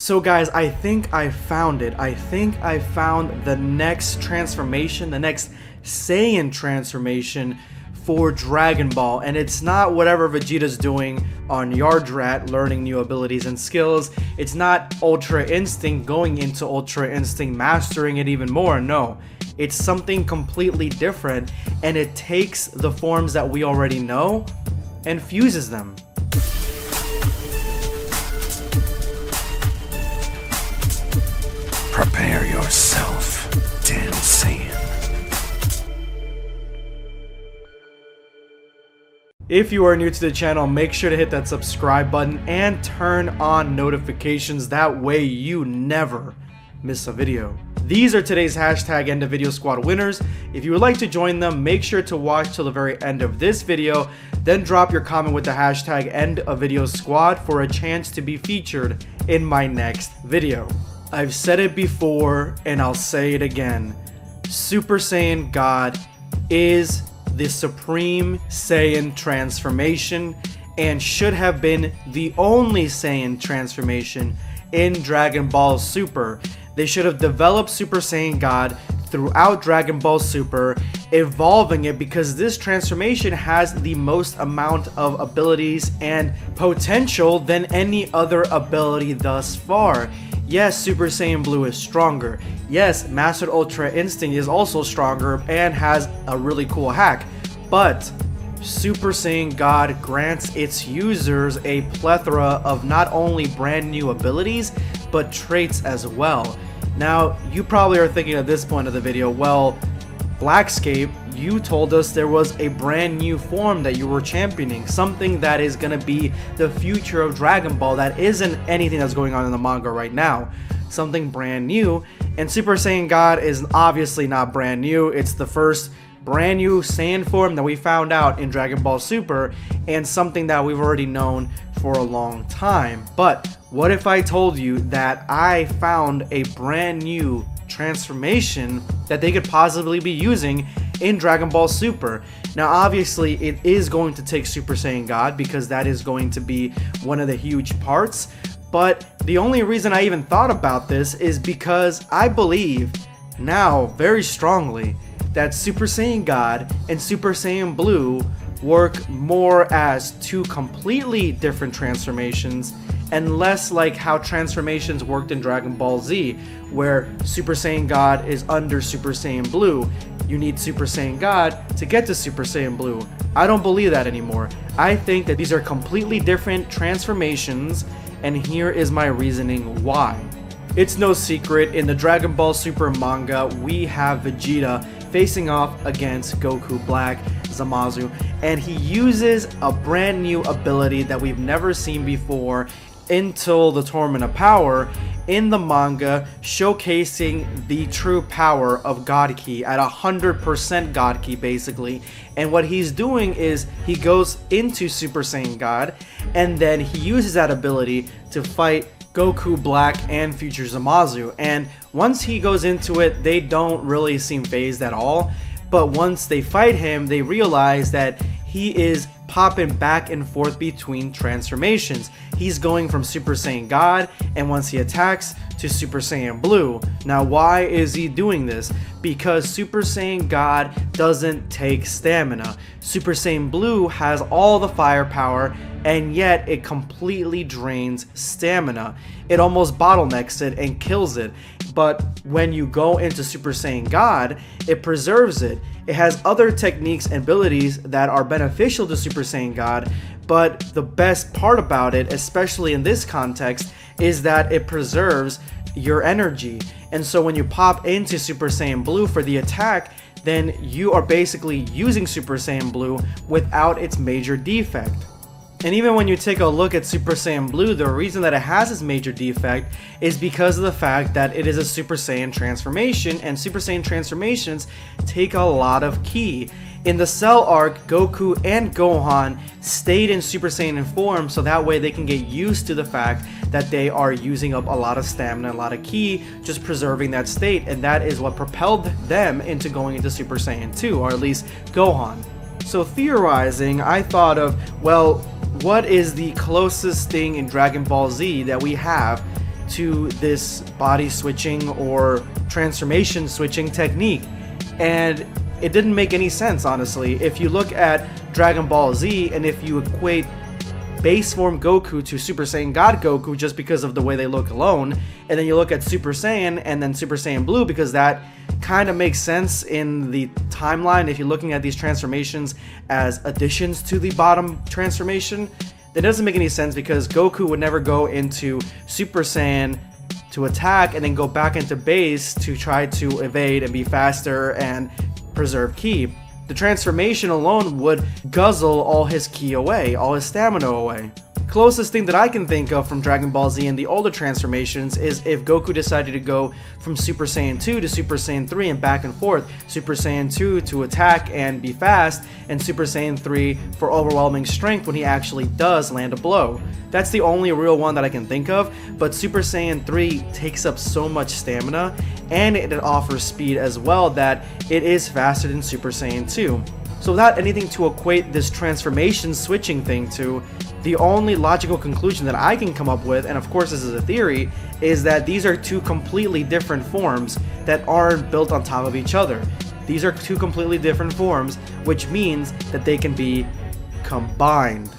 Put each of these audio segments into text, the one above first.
So guys, I think I found it. I think I found the next transformation, the next Saiyan transformation for Dragon Ball, and it's not whatever Vegeta's doing on Yardrat, learning new abilities and skills. It's not Ultra Instinct going into Ultra Instinct, mastering it even more. No, it's something completely different, and it takes the forms that we already know and fuses them. Prepare yourself, Dan Saiyan. If you are new to the channel, make sure to hit that subscribe button and turn on notifications. That way you never miss a video. These are today's hashtag End of Video Squad winners. If you would like to join them, make sure to watch till the very end of this video. Then drop your comment with the hashtag End of Video Squad for a chance to be featured in my next video. I've said it before and I'll say it again. Super Saiyan God is the Supreme Saiyan transformation and should have been the only Saiyan transformation in Dragon Ball Super. They should have developed Super Saiyan God throughout Dragon Ball Super, evolving it, because this transformation has the most amount of abilities and potential than any other ability thus far. Yes, Super Saiyan Blue is stronger. Yes, Mastered Ultra Instinct is also stronger and has a really cool hack. But Super Saiyan God grants its users a plethora of not only brand new abilities, but traits as well. Now, you probably are thinking at this point of the video, well, BlackScape, you told us there was a brand new form that you were championing, something that is going to be the future of Dragon Ball that isn't anything that's going on in the manga right now. Something brand new, and Super Saiyan God is obviously not brand new. It's the first brand new Saiyan form that we found out in Dragon Ball Super, and something that we've already known for a long time. But what if I told you that I found a brand new transformation that they could possibly be using in Dragon Ball Super? Now obviously it is going to take Super Saiyan God, because that is going to be one of the huge parts, but the only reason I even thought about this is because I believe now very strongly that Super Saiyan God and Super Saiyan Blue work more as two completely different transformations, and less like how transformations worked in Dragon Ball Z, where Super Saiyan God is under Super Saiyan Blue. You need Super Saiyan God to get to Super Saiyan Blue. I don't believe that anymore. I think that these are completely different transformations, and here is my reasoning why. It's no secret, in the Dragon Ball Super manga, we have Vegeta facing off against Goku Black Zamasu, and he uses a brand new ability that we've never seen before until the Tournament of Power in the manga, showcasing the true power of God Ki at 100% God Ki basically. And what he's doing is he goes into Super Saiyan God, and then he uses that ability to fight Goku Black and future Zamasu, and once he goes into it, they don't really seem phased at all. But once they fight him, they realize that he is popping back and forth between transformations. He's going from Super Saiyan God, and once he attacks, to Super Saiyan Blue. Now why is he doing this? Because Super Saiyan God doesn't take stamina. Super Saiyan Blue has all the firepower, and yet it completely drains stamina. It almost bottlenecks it and kills it. But when you go into Super Saiyan God, it preserves it. It has other techniques and abilities that are beneficial to Super Saiyan God, but the best part about it, especially in this context, is that it preserves your energy. And so when you pop into Super Saiyan Blue for the attack, then you are basically using Super Saiyan Blue without its major defect. And even when you take a look at Super Saiyan Blue, the reason that it has its major defect is because of the fact that it is a Super Saiyan transformation, and Super Saiyan transformations take a lot of ki. In the Cell arc, Goku and Gohan stayed in Super Saiyan form, so that way they can get used to the fact that they are using up a lot of stamina, a lot of ki, just preserving that state, and that is what propelled them into going into Super Saiyan 2, or at least Gohan. So theorizing, I thought of, well, what is the closest thing in Dragon Ball Z that we have to this body switching or transformation switching technique. And it didn't make any sense, honestly. If you look at Dragon Ball Z and if you equate base form Goku to Super Saiyan God Goku just because of the way they look alone, and then you look at Super Saiyan and then Super Saiyan Blue because that kind of makes sense in the timeline if you're looking at these transformations as additions to the bottom transformation, that doesn't make any sense because Goku would never go into Super Saiyan to attack and then go back into base to try to evade and be faster and preserve ki. The transformation alone would guzzle all his ki away, all his stamina away. Closest thing that I can think of from Dragon Ball Z and the older transformations is if Goku decided to go from Super Saiyan 2 to Super Saiyan 3 and back and forth. Super Saiyan 2 to attack and be fast, and Super Saiyan 3 for overwhelming strength when he actually does land a blow. That's the only real one that I can think of, but Super Saiyan 3 takes up so much stamina and it offers speed as well that it is faster than Super Saiyan 2. So without anything to equate this transformation switching thing to, the only logical conclusion that I can come up with, and of course this is a theory, is that these are two completely different forms that aren't built on top of each other. These are two completely different forms, which means that they can be combined.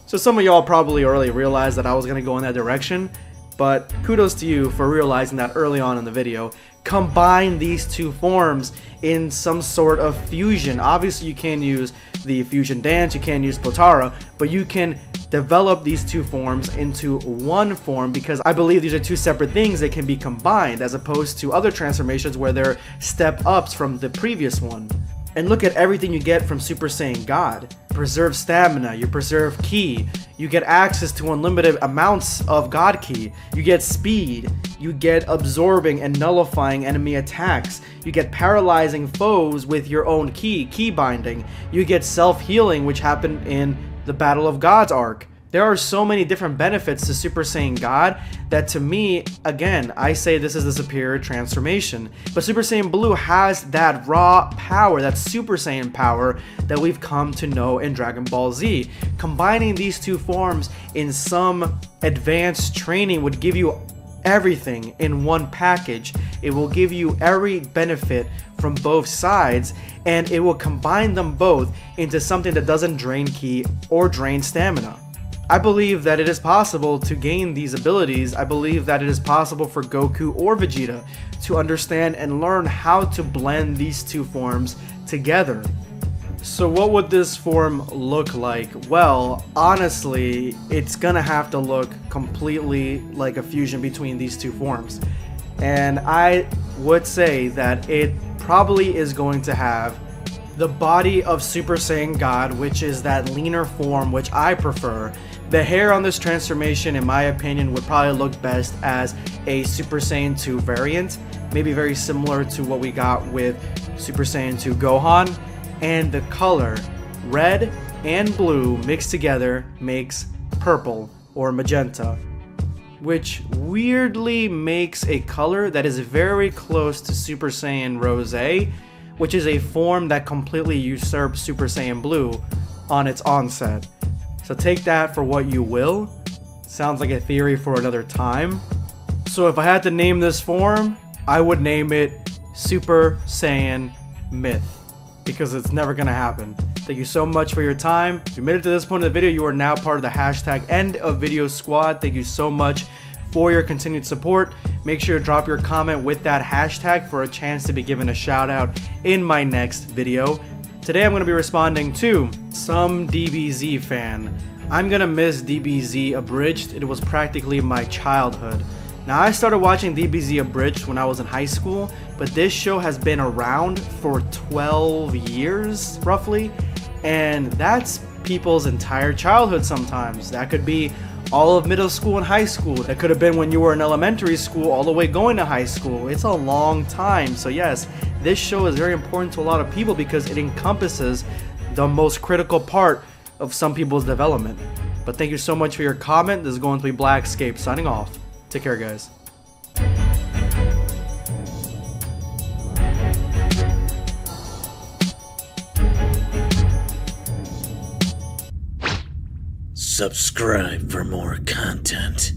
So some of y'all probably already realized that I was going to go in that direction, but kudos to you for realizing that early on in the video. Combine these two forms in some sort of fusion. Obviously you can use the fusion dance, you can use Potara, but you can develop these two forms into one form because I believe these are two separate things that can be combined as opposed to other transformations where they're step ups from the previous one. And look at everything you get from Super Saiyan God. Preserve stamina, you preserve ki, you get access to unlimited amounts of God ki, you get speed, you get absorbing and nullifying enemy attacks, you get paralyzing foes with your own ki binding, you get self-healing, which happened in the Battle of Gods arc. There are so many different benefits to Super Saiyan God that to me, again, I say this is the superior transformation. But Super Saiyan Blue has that raw power, that Super Saiyan power that we've come to know in Dragon Ball Z. Combining these two forms in some advanced training would give you everything in one package. It will give you every benefit from both sides, and it will combine them both into something that doesn't drain ki or drain stamina. I believe that it is possible to gain these abilities. I believe that it is possible for Goku or Vegeta to understand and learn how to blend these two forms together. So what would this form look like? Well, honestly, it's gonna have to look completely like a fusion between these two forms. And I would say that it probably is going to have the body of Super Saiyan God, which is that leaner form, which I prefer. The hair on this transformation, in my opinion, would probably look best as a Super Saiyan 2 variant, maybe very similar to what we got with Super Saiyan 2 Gohan. And the color, red and blue mixed together, makes purple or magenta, which weirdly makes a color that is very close to Super Saiyan Rose, which is a form that completely usurps Super Saiyan Blue on its onset. So take that for what you will. Sounds like a theory for another time. So if I had to name this form, I would name it Super Saiyan Myth, because it's never gonna happen. Thank you so much for your time. If you made it to this point of the video, you are now part of the hashtag End of Video Squad. Thank you so much for your continued support. Make sure to drop your comment with that hashtag for a chance to be given a shout out in my next video. Today I'm going to be responding to some DBZ fan. I'm going to miss DBZ Abridged. It was practically my childhood. Now I started watching DBZ Abridged when I was in high school, but this show has been around for 12 years roughly, and that's people's entire childhood sometimes. That could be all of middle school and high school. That could have been when you were in elementary school all the way going to high school. It's a long time. So yes, this show is very important to a lot of people because it encompasses the most critical part of some people's development. But thank you so much for your comment. This is going to be BlackScape signing off. Take care, guys. Subscribe for more content.